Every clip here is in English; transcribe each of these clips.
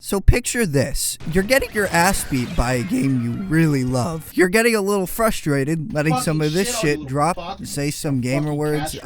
So picture this. You're getting your ass beat by a game you really love. You're getting a little frustrated, letting some of this shit drop, say some gamer words.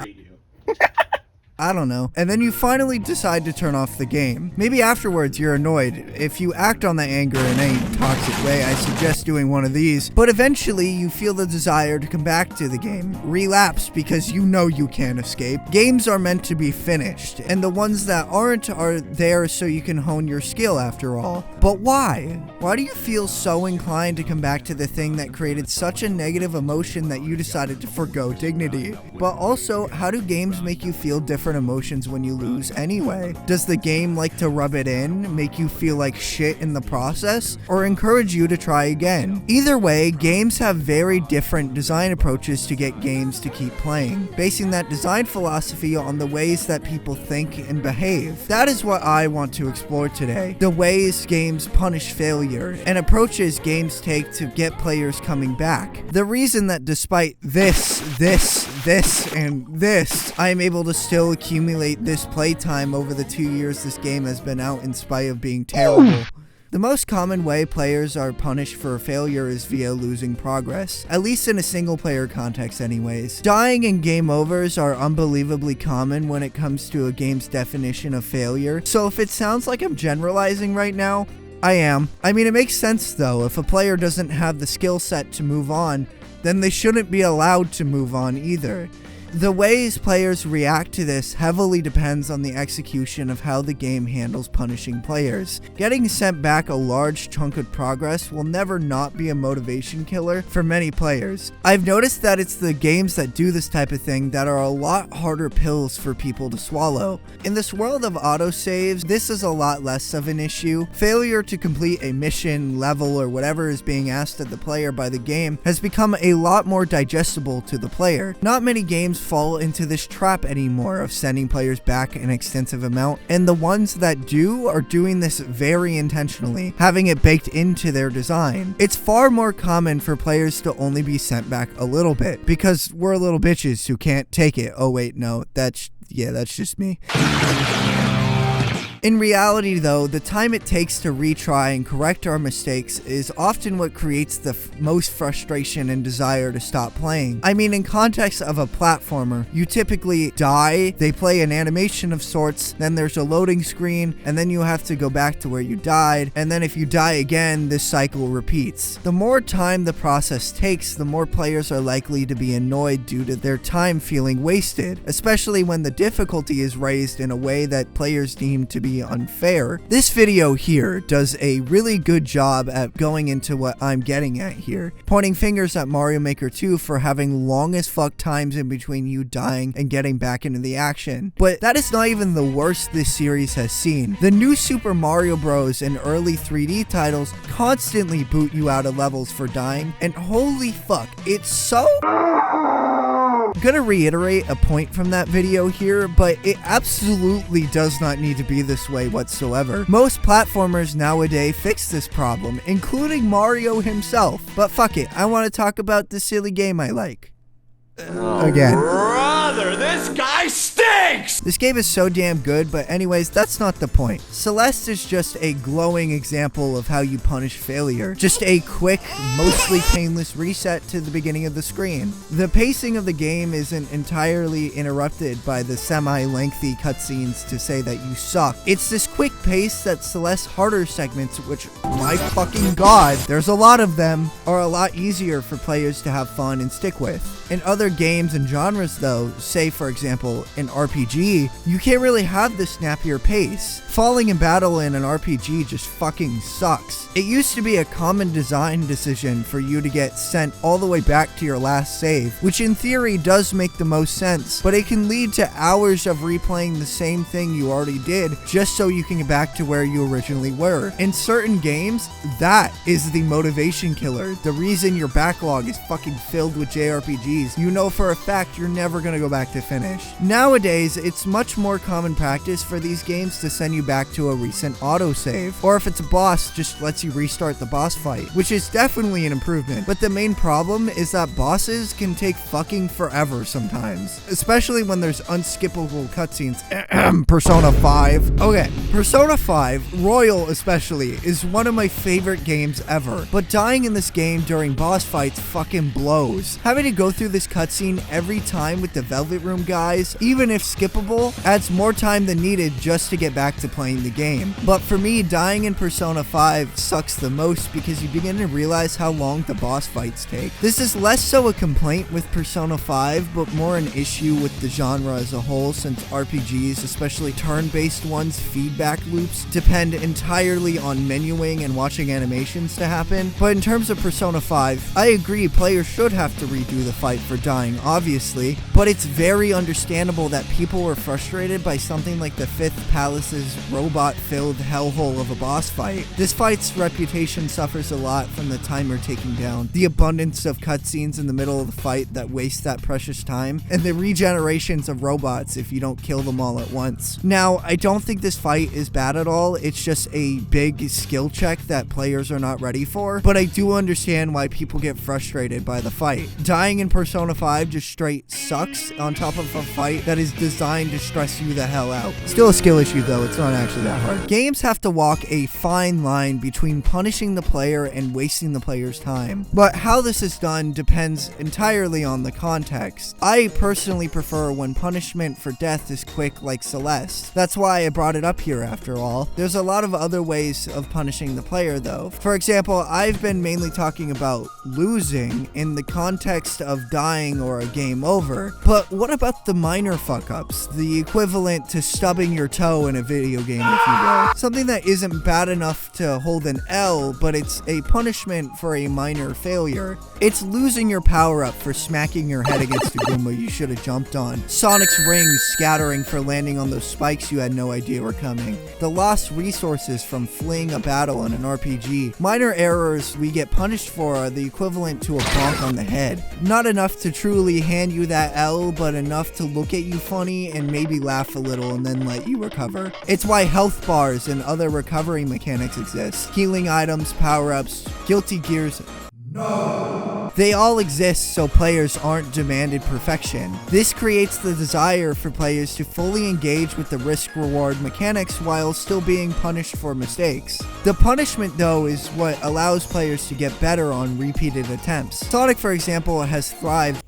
I don't know. And then you finally decide to turn off the game. Maybe afterwards you're annoyed. If you act on that anger in any toxic way, I suggest doing one of these. But eventually you feel the desire to come back to the game. Relapse because you know you can't escape. Games are meant to be finished, and the ones that aren't are there so you can hone your skill after all. But why? Why do you feel so inclined to come back to the thing that created such a negative emotion that you decided to forgo dignity? But also, how do games make you feel different emotions when you lose anyway? Does the game like to rub it in, make you feel like shit in the process, or encourage you to try again? Either way, games have very different design approaches to get games to keep playing, basing that design philosophy on the ways that people think and behave. That is what I want to explore today. The ways games punish failure, and approaches games take to get players coming back. The reason that despite this, and this, I am able to still accumulate this playtime over the 2 years this game has been out in spite of being terrible. The most common way players are punished for failure is via losing progress, at least in a single player context anyways. Dying and game overs are unbelievably common when it comes to a game's definition of failure, so if it sounds like I'm generalizing right now, I am. I mean, it makes sense though. If a player doesn't have the skill set to move on, then they shouldn't be allowed to move on either. The ways players react to this heavily depends on the execution of how the game handles punishing players. Getting sent back a large chunk of progress will never not be a motivation killer for many players. I've noticed that it's the games that do this type of thing that are a lot harder pills for people to swallow. In this world of autosaves, this is a lot less of an issue. Failure to complete a mission, level, or whatever is being asked of the player by the game has become a lot more digestible to the player. Not many games fall into this trap anymore of sending players back an extensive amount, and the ones that do are doing this very intentionally, having it baked into their design. It's far more common for players to only be sent back a little bit, because we're little bitches who can't take it. Oh wait, no, that's just me. In reality though, the time it takes to retry and correct our mistakes is often what creates the most frustration and desire to stop playing. I mean, in context of a platformer, you typically die, they play an animation of sorts, then there's a loading screen, and then you have to go back to where you died, and then if you die again, this cycle repeats. The more time the process takes, the more players are likely to be annoyed due to their time feeling wasted, especially when the difficulty is raised in a way that players deem to be unfair. This video here does a really good job at going into what I'm getting at here, pointing fingers at Mario Maker 2 for having long as fuck times in between you dying and getting back into the action. But that is not even the worst this series has seen. The new Super Mario Bros. And early 3D titles constantly boot you out of levels for dying, and holy fuck, it's so... I'm gonna reiterate a point from that video here, but it absolutely does not need to be this way whatsoever. Most platformers nowadays fix this problem, including Mario himself. But fuck it, I want to talk about the silly game I like. Again. Brother, this guy stinks! This game is so damn good, but anyways, that's not the point. Celeste is just a glowing example of how you punish failure. Just a quick, mostly painless reset to the beginning of the screen. The pacing of the game isn't entirely interrupted by the semi-lengthy cutscenes to say that you suck. It's this quick pace that Celeste's harder segments, which, my fucking god, there's a lot of them, are a lot easier for players to have fun and stick with. In other games and genres though, say for example an RPG, you can't really have the snappier pace. Falling in battle in an RPG just fucking sucks. It used to be a common design decision for you to get sent all the way back to your last save, which in theory does make the most sense, but it can lead to hours of replaying the same thing you already did just so you can get back to where you originally were. In certain games, that is the motivation killer. The reason your backlog is fucking filled with JRPGs you know for a fact you're never gonna go back to finish. Nowadays, is it's much more common practice for these games to send you back to a recent autosave, or if it's a boss, just lets you restart the boss fight, which is definitely an improvement. But the main problem is that bosses can take fucking forever sometimes, especially when there's unskippable cutscenes. Persona 5. Okay, Persona 5, Royal especially, is one of my favorite games ever, but dying in this game during boss fights fucking blows. Having to go through this cutscene every time with the Velvet Room guys, even if skippable, adds more time than needed just to get back to playing the game. But for me, dying in Persona 5 sucks the most because you begin to realize how long the boss fights take. This is less so a complaint with Persona 5, but more an issue with the genre as a whole, since RPGs, especially turn-based ones, feedback loops, depend entirely on menuing and watching animations to happen. But in terms of Persona 5, I agree players should have to redo the fight for dying, obviously, but it's very understandable that people were frustrated by something like the 5th Palace's robot-filled hellhole of a boss fight. This fight's reputation suffers a lot from the timer taking down, the abundance of cutscenes in the middle of the fight that waste that precious time, and the regenerations of robots if you don't kill them all at once. Now, I don't think this fight is bad at all, it's just a big skill check that players are not ready for, but I do understand why people get frustrated by the fight. Dying in Persona 5 just straight sucks on top of a fight that is designed to stress you the hell out. Still a skill issue though, it's not actually that hard. Games have to walk a fine line between punishing the player and wasting the player's time, but how this is done depends entirely on the context. I personally prefer when punishment for death is quick like Celeste. That's why I brought it up here after all. There's a lot of other ways of punishing the player though. For example, I've been mainly talking about losing in the context of dying or a game over, but what about the minor fuck-ups, the equivalent to stubbing your toe in a video game, if you will? Something that isn't bad enough to hold an L, but it's a punishment for a minor failure. It's losing your power-up for smacking your head against a Goomba you should have jumped on. Sonic's rings scattering for landing on those spikes you had no idea were coming. The lost resources from fleeing a battle in an RPG. Minor errors we get punished for are the equivalent to a bonk on the head. Not enough to truly hand you that L, but enough to look at you funny and maybe laugh a little and then let you recover. It's why health bars and other recovery mechanics exist. Healing items, power-ups, guilty gears. No. They all exist so players aren't demanded perfection. This creates the desire for players to fully engage with the risk-reward mechanics while still being punished for mistakes. The punishment though is what allows players to get better on repeated attempts. Sonic, for example, has thrived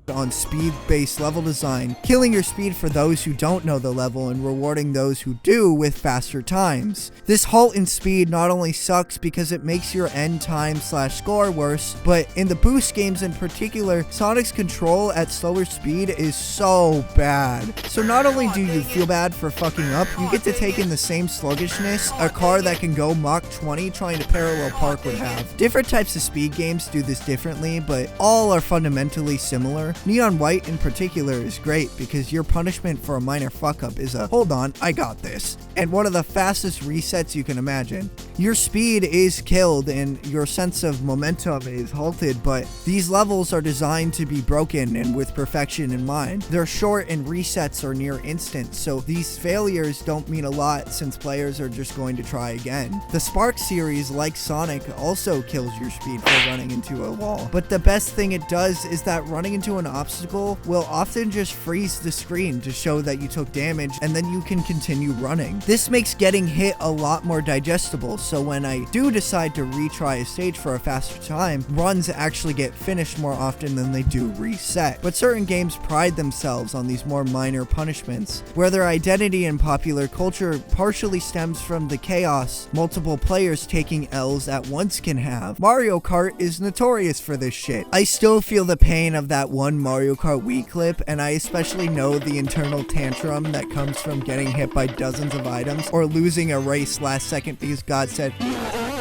on speed-based level design, killing your speed for those who don't know the level and rewarding those who do with faster times. This halt in speed not only sucks because it makes your end time / score worse, but in the boost games in particular, Sonic's control at slower speed is so bad. So not only do you feel bad for fucking up, you get to take in the same sluggishness a car that can go Mach 20 trying to parallel park would have. Different types of speed games do this differently, but all are fundamentally similar. Neon White in particular is great because your punishment for a minor fuck up is a hold on, I got this, and one of the fastest resets you can imagine. Your speed is killed and your sense of momentum is halted, but these levels are designed to be broken and with perfection in mind. They're short and resets are near instant, so these failures don't mean a lot since players are just going to try again. The Spark series, like Sonic, also kills your speed for running into a wall, but the best thing it does is that running into an obstacle will often just freeze the screen to show that you took damage, and then you can continue running. This makes getting hit a lot more digestible, so when I do decide to retry a stage for a faster time, runs actually get finished more often than they do reset. But certain games pride themselves on these more minor punishments, where their identity in popular culture partially stems from the chaos multiple players taking L's at once can have. Mario Kart is notorious for this shit. I still feel the pain of that one Mario Kart Wii clip, and I especially know the internal tantrum that comes from getting hit by dozens of items or losing a race last second because God said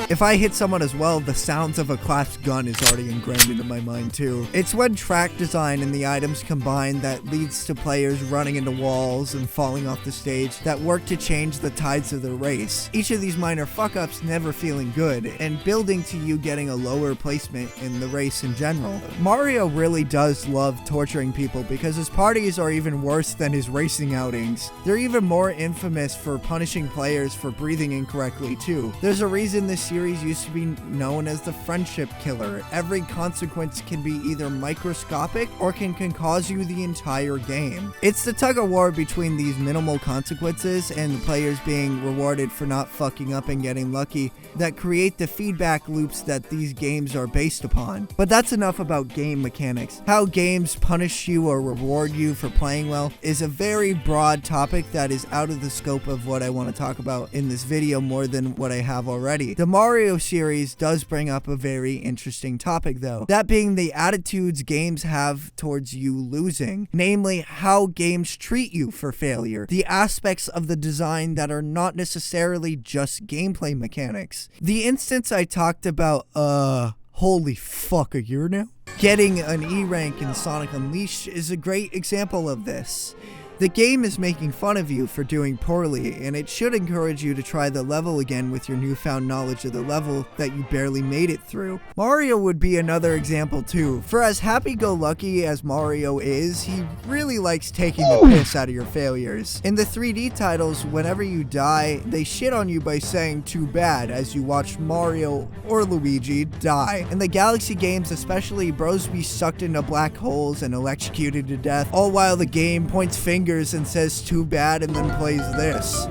If I hit someone as well, the sounds of a clapped gun is already ingrained into my mind too. It's when track design and the items combine that leads to players running into walls and falling off the stage that work to change the tides of the race. Each of these minor fuck-ups never feeling good and building to you getting a lower placement in the race in general. Mario really does love torturing people because his parties are even worse than his racing outings. They're even more infamous for punishing players for breathing incorrectly too. There's a reason this series used to be known as the friendship killer. Every consequence can be either microscopic or can cause you the entire game. It's the tug of war between these minimal consequences and the players being rewarded for not fucking up and getting lucky that create the feedback loops that these games are based upon. But that's enough about game mechanics. How games punish you or reward you for playing well is a very broad topic that is out of the scope of what I want to talk about in this video more than what I have already. The Mario series does bring up a very interesting topic though, that being the attitudes games have towards you losing, namely how games treat you for failure, the aspects of the design that are not necessarily just gameplay mechanics. The instance I talked about, holy fuck, a year now? Getting an E rank in Sonic Unleashed is a great example of this. The game is making fun of you for doing poorly, and it should encourage you to try the level again with your newfound knowledge of the level that you barely made it through. Mario would be another example too. For as happy-go-lucky as Mario is, he really likes taking the piss out of your failures. In the 3D titles, whenever you die, they shit on you by saying too bad as you watch Mario or Luigi die. In the Galaxy games especially, bros be sucked into black holes and electrocuted to death, all while the game points fingers and says too bad and then plays this.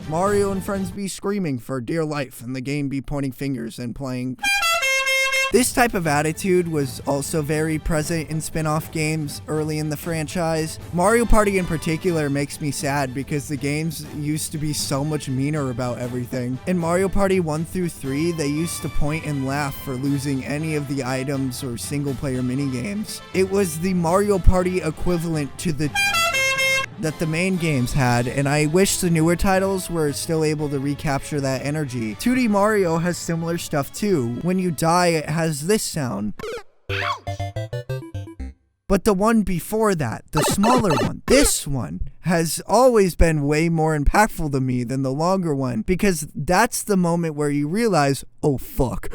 Mario and friends be screaming for dear life and the game be pointing fingers and playing. This type of attitude was also very present in spin-off games early in the franchise. Mario Party in particular makes me sad because the games used to be so much meaner about everything. In Mario Party 1 through 3, they used to point and laugh for losing any of the items or single-player minigames. It was the Mario Party equivalent to the that the main games had, and I wish the newer titles were still able to recapture that energy. 2D Mario has similar stuff too. When you die, it has this sound. But the one before that, the smaller one, this one, has always been way more impactful to me than the longer one, because that's the moment where you realize, oh fuck.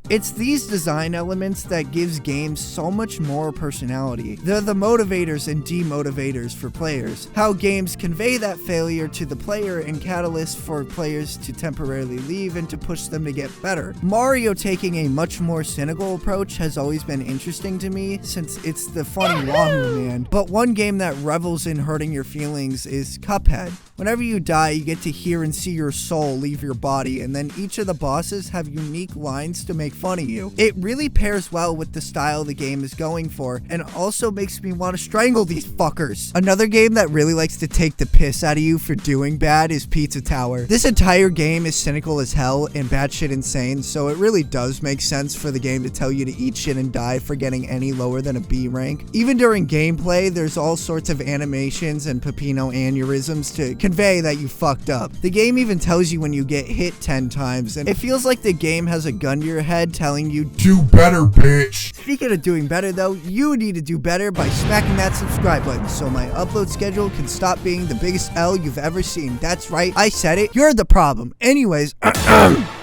It's these design elements that gives games so much more personality. They're the motivators and demotivators for players. How games convey that failure to the player and catalysts for players to temporarily leave and to push them to get better. Mario taking a much more cynical approach has always been interesting to me since it's the funny Wahoo Man. But one game that revels in hurting your feelings is Cuphead. Whenever you die, you get to hear and see your soul leave your body, and then each of the bosses have unique lines to make fun of you. It really pairs well with the style the game is going for, and also makes me want to strangle these fuckers. Another game that really likes to take the piss out of you for doing bad is Pizza Tower. This entire game is cynical as hell and batshit insane, so it really does make sense for the game to tell you to eat shit and die for getting any lower than a B rank. Even during gameplay, there's all sorts of animations and Peppino aneurysms to convey that you fucked up. The game even tells you when you get hit 10 times, and it feels like the game has a gun to your head telling you, do better, bitch. Speaking of doing better though, you need to do better by smacking that subscribe button so my upload schedule can stop being the biggest L you've ever seen. That's right, I said it, you're the problem. Anyways,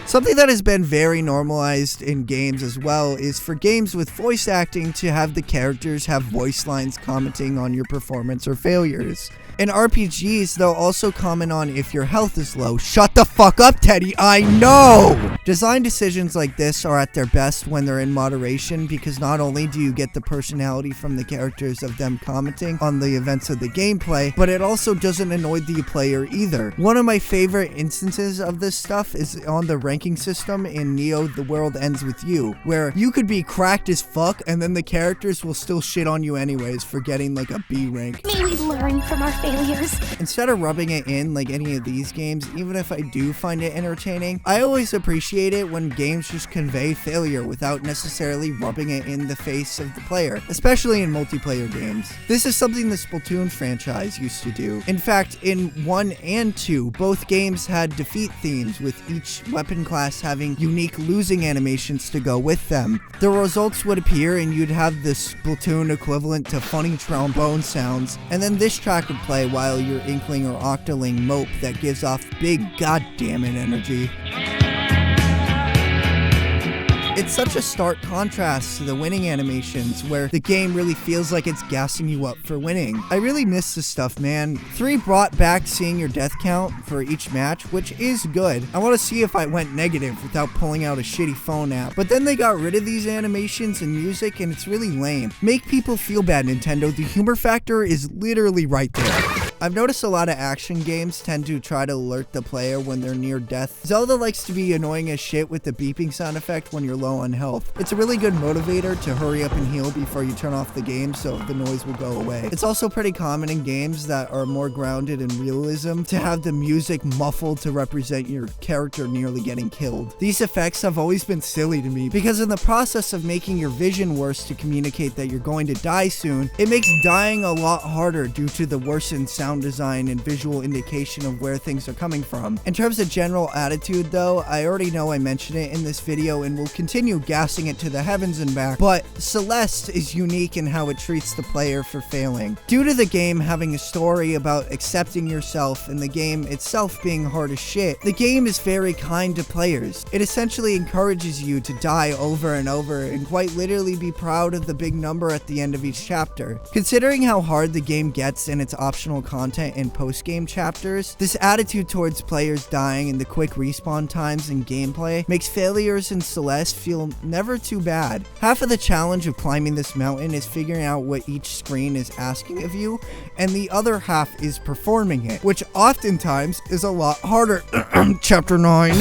something that has been very normalized in games as well is for games with voice acting to have the characters have voice lines commenting on your performance or failures. In RPGs, they'll also comment on if your health is low. Shut the fuck up, Teddy, I know! Design decisions like this are at their best when they're in moderation because not only do you get the personality from the characters of them commenting on the events of the gameplay, but it also doesn't annoy the player either. One of my favorite instances of this stuff is on the ranking system in Neo The World Ends With You, where you could be cracked as fuck and then the characters will still shit on you anyways for getting like a B rank. May we learn from our failures failures. Instead of rubbing it in like any of these games, even if I do find it entertaining, I always appreciate it when games just convey failure without necessarily rubbing it in the face of the player, especially in multiplayer games. This is something the Splatoon franchise used to do. In fact, in 1 and 2, both games had defeat themes, with each weapon class having unique losing animations to go with them. The results would appear and you'd have the Splatoon equivalent to funny trombone sounds, and then this track would play while your Inkling or Octoling mope that gives off big goddammit energy. It's such a stark contrast to the winning animations, where the game really feels like it's gassing you up for winning. I really miss this stuff, man. 3 brought back seeing your death count for each match, which is good. I want to see if I went negative without pulling out a shitty phone app. But then they got rid of these animations and music, and it's really lame. Make people feel bad, Nintendo. The humor factor is literally right there. I've noticed a lot of action games tend to try to alert the player when they're near death. Zelda likes to be annoying as shit with the beeping sound effect when you're low on health. It's a really good motivator to hurry up and heal before you turn off the game so the noise will go away. It's also pretty common in games that are more grounded in realism to have the music muffled to represent your character nearly getting killed. These effects have always been silly to me because in the process of making your vision worse to communicate that you're going to die soon, it makes dying a lot harder due to the worsened sound design and visual indication of where things are coming from. In terms of general attitude though, I already know I mentioned it in this video and will continue gassing it to the heavens and back, but Celeste is unique in how it treats the player for failing. Due to the game having a story about accepting yourself and the game itself being hard as shit, the game is very kind to players. It essentially encourages you to die over and over and quite literally be proud of the big number at the end of each chapter. Considering how hard the game gets in its optional content and post-game chapters, this attitude towards players dying and the quick respawn times and gameplay makes failures in Celeste feel never too bad. Half of the challenge of climbing this mountain is figuring out what each screen is asking of you, and the other half is performing it, which oftentimes is a lot harder. Chapter 9.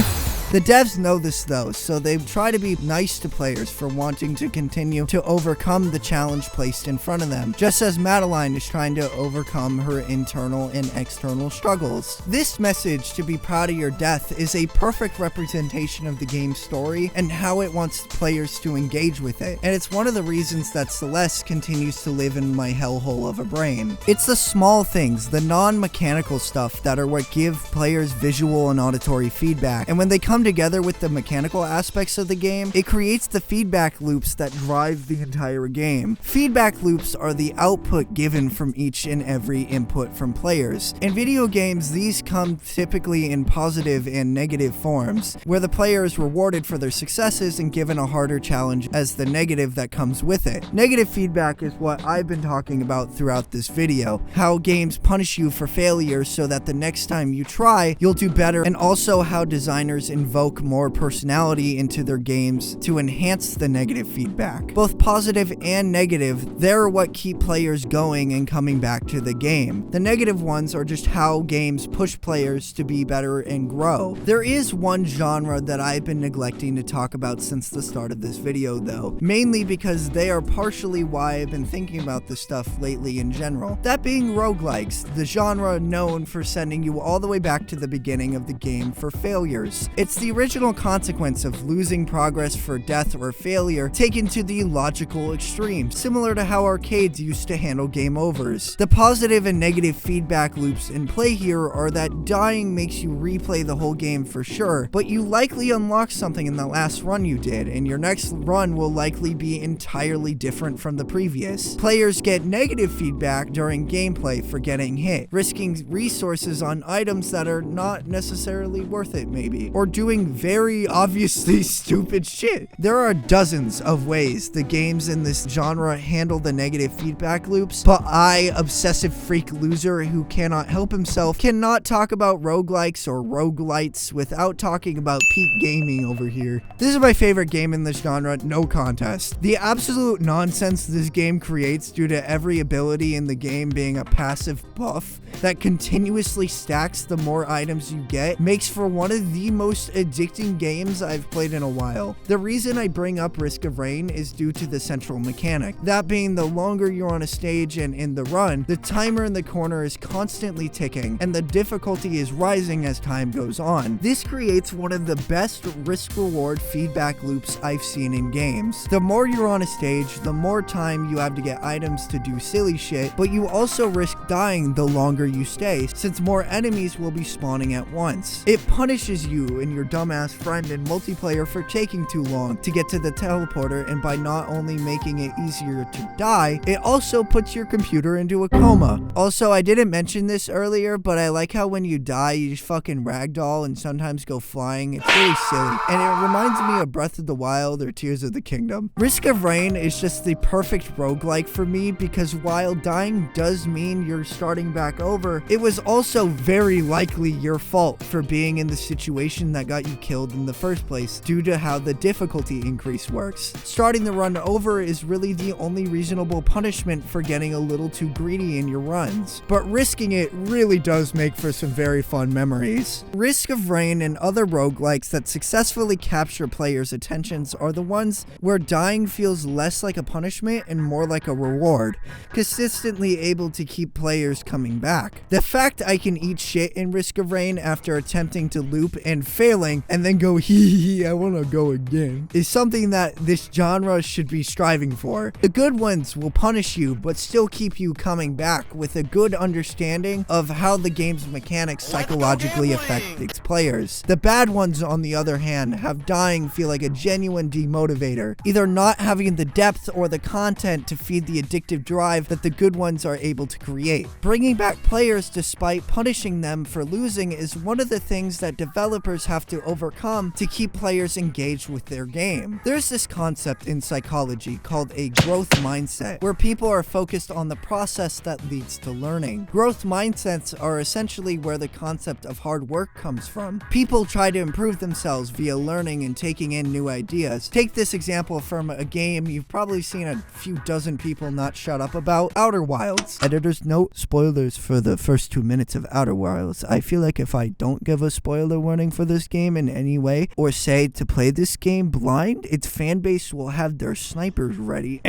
The devs know this though, so they try to be nice to players for wanting to continue to overcome the challenge placed in front of them, just as Madeline is trying to overcome her internal and external struggles. This message to be proud of your death is a perfect representation of the game's story and how it wants players to engage with it, and it's one of the reasons that Celeste continues to live in my hellhole of a brain. It's the small things, the non-mechanical stuff that are what give players visual and auditory feedback, and when they come together with the mechanical aspects of the game, it creates the feedback loops that drive the entire game. Feedback loops are the output given from each and every input from players. In video games, these come typically in positive and negative forms, where the player is rewarded for their successes and given a harder challenge as the negative that comes with it. Negative feedback is what I've been talking about throughout this video, how games punish you for failure so that the next time you try, you'll do better, and also how designers invoke more personality into their games to enhance the negative feedback. Both positive and negative, they're what keep players going and coming back to the game. The negative ones are just how games push players to be better and grow. There is one genre that I've been neglecting to talk about since the start of this video though, mainly because they are partially why I've been thinking about this stuff lately in general. That being roguelikes, the genre known for sending you all the way back to the beginning of the game for failures. It's the original consequence of losing progress for death or failure taken to the logical extreme, similar to how arcades used to handle game overs. The positive and negative feedback loops in play here are that dying makes you replay the whole game for sure, but you likely unlock something in the last run you did, and your next run will likely be entirely different from the previous. Players get negative feedback during gameplay for getting hit, risking resources on items that are not necessarily worth it maybe, or doing very obviously stupid shit. There are dozens of ways the games in this genre handle the negative feedback loops, but I, obsessive freak loser who cannot help himself, cannot talk about roguelikes or roguelites without talking about peak gaming over here. This is my favorite game in this genre, no contest. The absolute nonsense this game creates due to every ability in the game being a passive buff that continuously stacks the more items you get makes for one of the most most addicting games I've played in a while. The reason I bring up Risk of Rain is due to the central mechanic. That being, the longer you're on a stage and in the run, the timer in the corner is constantly ticking, and the difficulty is rising as time goes on. This creates one of the best risk-reward feedback loops I've seen in games. The more you're on a stage, the more time you have to get items to do silly shit, but you also risk dying the longer you stay, since more enemies will be spawning at once. It punishes you and your dumbass friend in multiplayer for taking too long to get to the teleporter, and by not only making it easier to die, it also puts your computer into a coma. Also, I didn't mention this earlier, but I like how when you die, you just fucking ragdoll and sometimes go flying. It's really silly, and it reminds me of Breath of the Wild or Tears of the Kingdom. Risk of Rain is just the perfect roguelike for me, because while dying does mean you're starting back over, it was also very likely your fault for being in the situation that got you killed in the first place due to how the difficulty increase works. Starting the run over is really the only reasonable punishment for getting a little too greedy in your runs, but risking it really does make for some very fun memories. Risk of Rain and other roguelikes that successfully capture players' attentions are the ones where dying feels less like a punishment and more like a reward, consistently able to keep players coming back. The fact I can eat shit in Risk of Rain after attempting to loop and failing and then go hee I wanna go again is something that this genre should be striving for. The good ones will punish you but still keep you coming back with a good understanding of how the game's mechanics psychologically affect its players. The bad ones, on the other hand, have dying feel like a genuine demotivator, either not having the depth or the content to feed the addictive drive that the good ones are able to create. Bringing back players despite punishing them for losing is one of the things that developers have to overcome to keep players engaged with their game. There's this concept in psychology called a growth mindset, where people are focused on the process that leads to learning. Growth mindsets are essentially where the concept of hard work comes from. People try to improve themselves via learning and taking in new ideas. Take this example from a game you've probably seen a few dozen people not shut up about, Outer Wilds. Editor's note, spoilers for the first 2 minutes of Outer Wilds. I feel like if I don't give a spoiler warning for this game in any way, or say to play this game blind, its fan base will have their snipers ready.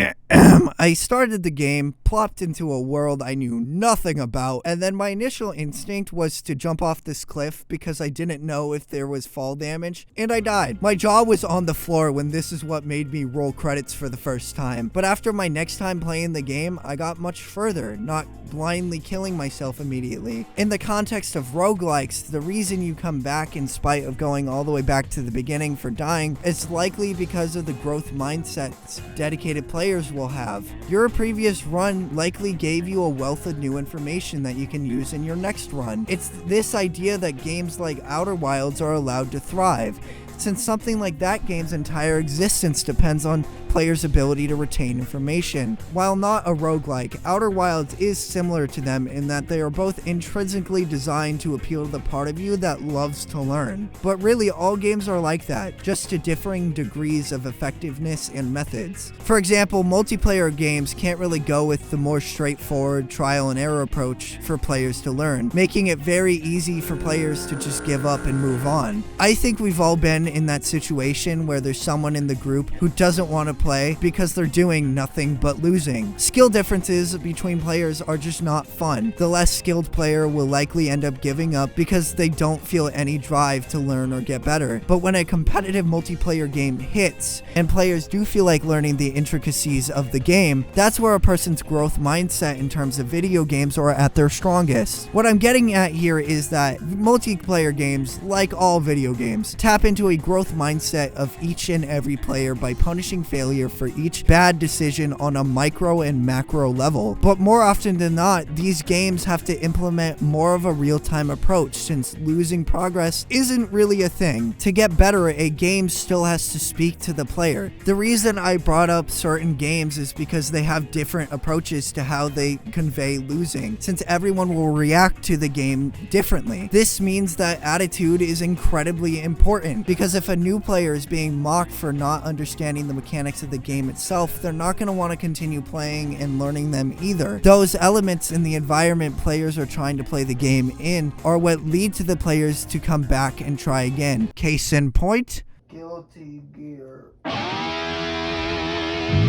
I started the game, plopped into a world I knew nothing about, and then my initial instinct was to jump off this cliff because I didn't know if there was fall damage, and I died. My jaw was on the floor when this is what made me roll credits for the first time, but after my next time playing the game, I got much further, not blindly killing myself immediately. In the context of roguelikes, the reason you come back in spite of going all the way back to the beginning for dying is likely because of the growth mindsets dedicated players will have. Your previous run likely gave you a wealth of new information that you can use in your next run. It's this idea that games like Outer Wilds are allowed to thrive, since something like that game's entire existence depends on players' ability to retain information. While not a roguelike, Outer Wilds is similar to them in that they are both intrinsically designed to appeal to the part of you that loves to learn. But really, all games are like that, just to differing degrees of effectiveness and methods. For example, multiplayer games can't really go with the more straightforward trial and error approach for players to learn, making it very easy for players to just give up and move on. I think we've all been in that situation where there's someone in the group who doesn't want to play because they're doing nothing but losing. Skill differences between players are just not fun. The less skilled player will likely end up giving up because they don't feel any drive to learn or get better. But when a competitive multiplayer game hits and players do feel like learning the intricacies of the game, that's where a person's growth mindset in terms of video games are at their strongest. What I'm getting at here is that multiplayer games, like all video games, tap into a growth mindset of each and every player by punishing failure for each bad decision on a micro and macro level. But more often than not, these games have to implement more of a real-time approach, since losing progress isn't really a thing. To get better, a game still has to speak to the player. The reason I brought up certain games is because they have different approaches to how they convey losing, since everyone will react to the game differently. This means that attitude is incredibly important, because Because if a new player is being mocked for not understanding the mechanics of the game itself, they're not going to want to continue playing and learning them either. Those elements in the environment players are trying to play the game in are what lead to the players to come back and try again. Case in point, Guilty Gear.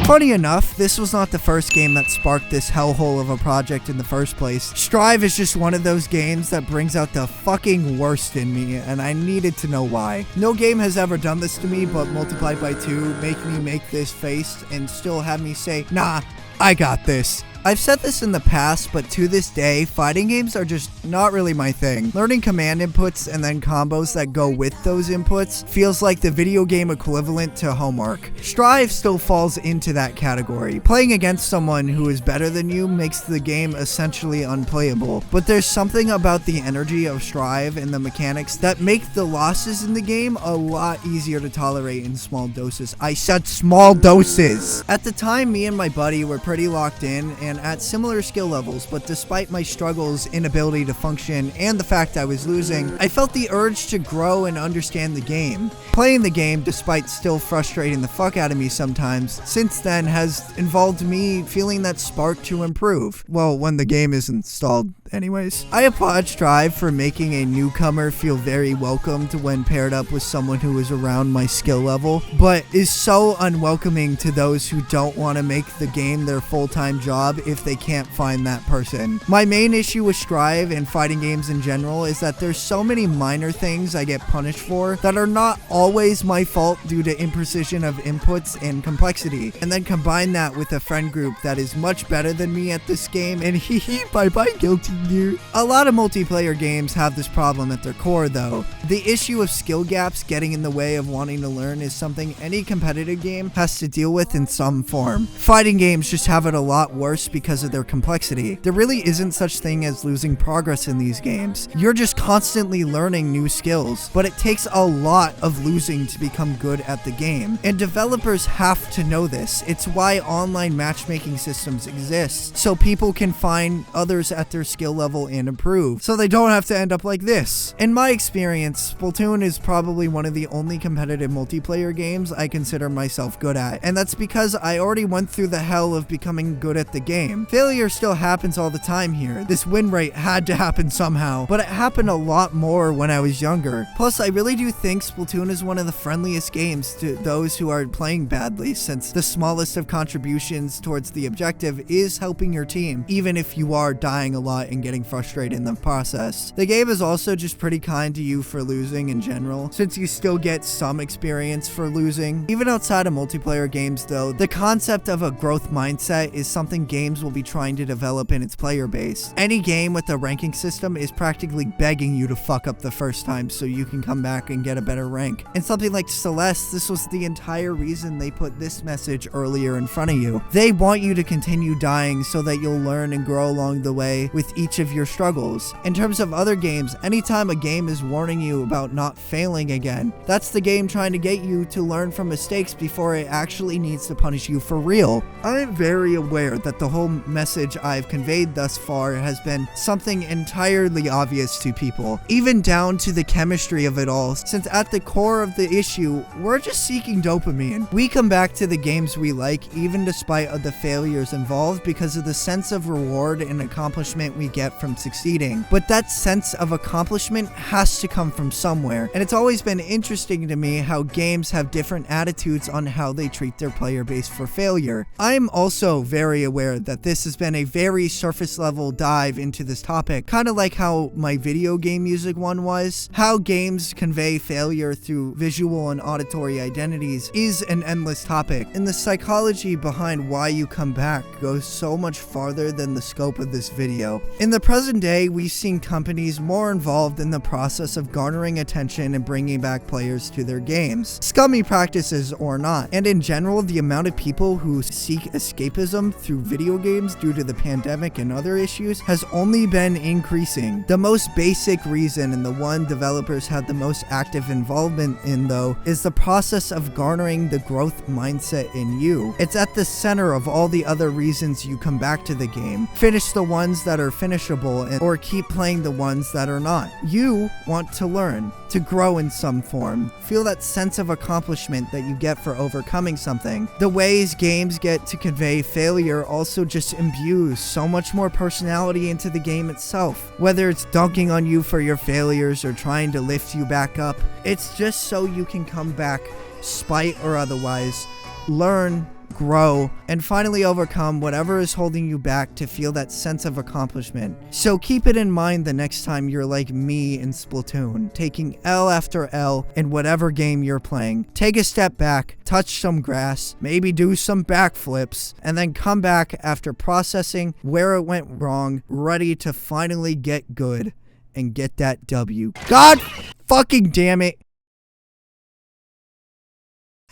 Funny enough, this was not the first game that sparked this hellhole of a project in the first place. Strive is just one of those games that brings out the fucking worst in me, and I needed to know why. No game has ever done this to me, but multiplied by 2 make me make this face and still have me say, nah, I got this. I've said this in the past, but to this day, fighting games are just not really my thing. Learning command inputs and then combos that go with those inputs feels like the video game equivalent to homework. Strive still falls into that category. Playing against someone who is better than you makes the game essentially unplayable, but there's something about the energy of Strive and the mechanics that make the losses in the game a lot easier to tolerate in small doses. I said small doses! At the time, me and my buddy were pretty locked in and at similar skill levels, but despite my struggles, inability to function, and the fact I was losing, I felt the urge to grow and understand the game. Playing the game, despite still frustrating the fuck out of me sometimes, since then has involved me feeling that spark to improve. Well, when the game is installed, anyways. I applaud Strive for making a newcomer feel very welcomed when paired up with someone who is around my skill level, but is so unwelcoming to those who don't want to make the game their full-time job if they can't find that person. My main issue with Strive and fighting games in general is that there's so many minor things I get punished for that are not always my fault due to imprecision of inputs and complexity, and then combine that with a friend group that is much better than me at this game, and hee bye-bye Guilty Gear. A lot of multiplayer games have this problem at their core though. The issue of skill gaps getting in the way of wanting to learn is something any competitive game has to deal with in some form. Fighting games just have it a lot worse because of their complexity. There really isn't such thing as losing progress in these games. You're just constantly learning new skills, but it takes a lot of losing to become good at the game. And developers have to know this. It's why online matchmaking systems exist, so people can find others at their skill level and improve, so they don't have to end up like this. In my experience, Splatoon is probably one of the only competitive multiplayer games I consider myself good at, and that's because I already went through the hell of becoming good at the game. Failure still happens all the time here. This win rate had to happen somehow, but it happened a lot more when I was younger. Plus, I really do think Splatoon is one of the friendliest games to those who are playing badly, since the smallest of contributions towards the objective is helping your team, even if you are dying a lot and getting frustrated in the process. The game is also just pretty kind to you for losing in general, since you still get some experience for losing. Even outside of multiplayer games though, the concept of a growth mindset is something games will be trying to develop in its player base. Any game with a ranking system is practically begging you to fuck up the first time so you can come back and get a better rank. And something like Celeste, this was the entire reason they put this message earlier in front of you. They want you to continue dying so that you'll learn and grow along the way with each of your struggles. In terms of other games, anytime a game is warning you about not failing again, that's the game trying to get you to learn from mistakes before it actually needs to punish you for real. I'm very aware that the whole message I've conveyed thus far has been something entirely obvious to people, even down to the chemistry of it all, since at the core of the issue, we're just seeking dopamine. We come back to the games we like even despite of the failures involved because of the sense of reward and accomplishment we get from succeeding. But that sense of accomplishment has to come from somewhere, and it's always been interesting to me how games have different attitudes on how they treat their player base for failure. I'm also very aware that this has been a very surface level dive into this topic, kind of like how my video game music one was. How games convey failure through visual and auditory identities is an endless topic, and the psychology behind why you come back goes so much farther than the scope of this video. In the present day, we've seen companies more involved in the process of garnering attention and bringing back players to their games, scummy practices or not, and in general, the amount of people who seek escapism through video games due to the pandemic and other issues has only been increasing. The most basic reason, and the one developers have the most active involvement in though, is the process of garnering the growth mindset in you. It's at the center of all the other reasons you come back to the game. Finish the ones that are finished finishable or keep playing the ones that are not. You want to learn, to grow in some form. Feel that sense of accomplishment that you get for overcoming something. The ways games get to convey failure also just imbues so much more personality into the game itself. Whether it's dunking on you for your failures or trying to lift you back up, it's just so you can come back, spite or otherwise, learn, grow, and finally overcome whatever is holding you back to feel that sense of accomplishment. So keep it in mind the next time you're like me in Splatoon, taking L after L in whatever game you're playing. Take a step back, touch some grass, maybe do some backflips, and then come back after processing where it went wrong, ready to finally get good and get that W. God fucking damn it!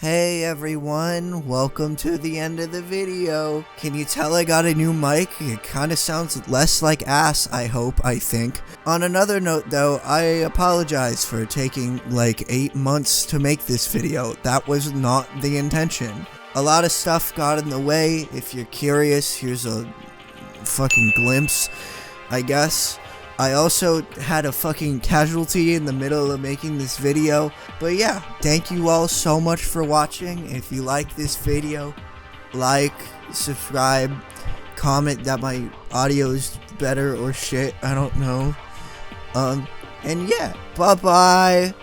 Hey everyone, welcome to the end of the video. Can you tell I got a new mic? It kinda sounds less like ass, I think. On another note though, I apologize for taking like 8 months to make this video. That was not the intention. A lot of stuff got in the way. If you're curious, here's a fucking glimpse, I guess. I also had a fucking casualty in the middle of making this video. But yeah, thank you all so much for watching. If you like this video, like, subscribe, comment that my audio is better or shit, I don't know. And yeah, bye bye.